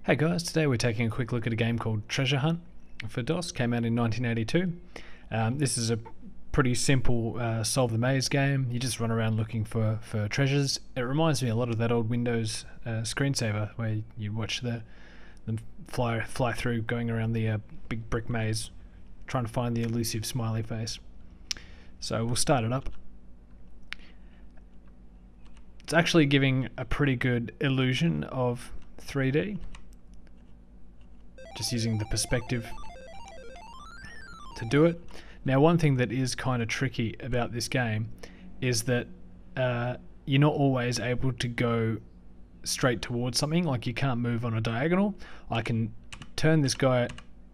Hey guys, today we're taking a quick look at a game called Treasure Hunt for DOS. Came out in 1982. This is a pretty simple solve the maze game. You just run around looking for treasures. It reminds me a lot of that old Windows screensaver where you watch them fly through, going around the big brick maze, trying to find the elusive smiley face. So we'll start it up. It's actually giving a pretty good illusion of 3D. Just using the perspective to do it. Now, one thing that is kind of tricky about this game is that you're not always able to go straight towards something. Like, you can't move on a diagonal. I can turn this guy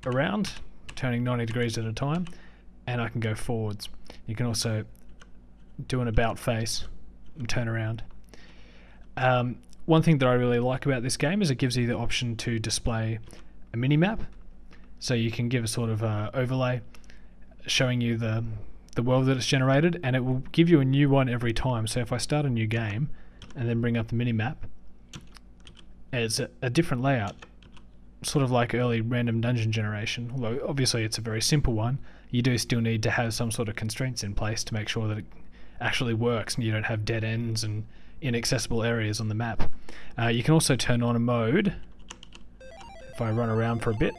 around, turning 90 degrees at a time, and I can go forwards. You can also do an about face and turn around. One thing that I really like about this game is it gives you the option to display a mini map, so you can give a sort of overlay showing you the world that it's generated, and it will give you a new one every time. So if I start a new game and then bring up the mini map, it's a different layout, sort of like early random dungeon generation, although obviously it's a very simple one. You do still need to have some sort of constraints in place to make sure that it actually works and you don't have dead ends and inaccessible areas on the map. You can also turn on a mode, if I run around for a bit,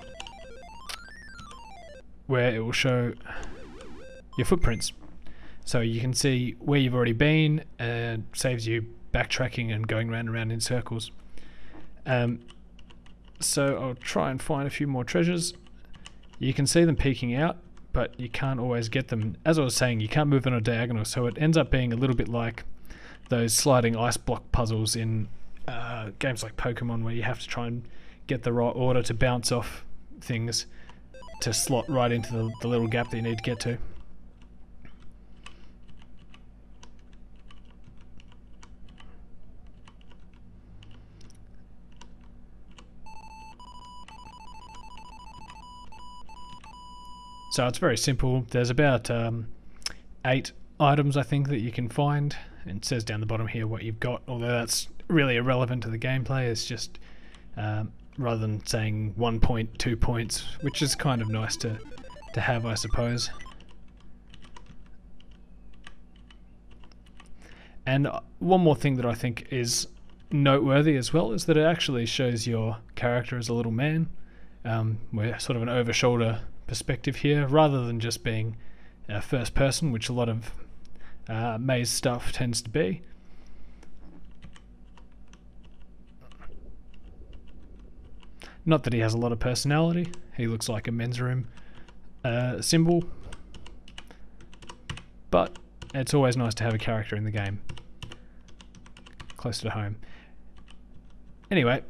where it will show your footprints. So you can see where you've already been, and saves you backtracking and going round and round in circles. So I'll try and find a few more treasures. You can see them peeking out, but you can't always get them. As I was saying, you can't move on a diagonal, so it ends up being a little bit like those sliding ice block puzzles in games like Pokemon, where you have to try and get the right order to bounce off things to slot right into the little gap that you need to get to. So it's very simple. There's about 8 items, I think, that you can find. And it says down the bottom here what you've got, although that's really irrelevant to the gameplay. It's just rather than saying 1 point, 2 points, which is kind of nice to have, I suppose. And one more thing that I think is noteworthy as well is that it actually shows your character as a little man. We're sort of an over-shoulder perspective here, rather than just being first person, which a lot of maze stuff tends to be. Not that he has a lot of personality. He looks like a men's room symbol, but it's always nice to have a character in the game close to home. Anyway,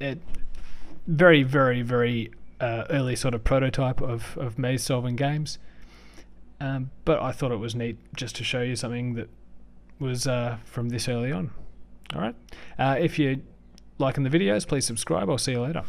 very, very, very early sort of prototype of maze solving games, but I thought it was neat just to show you something that was from this early on. Alright, if you're liking the videos, please subscribe. I'll see you later.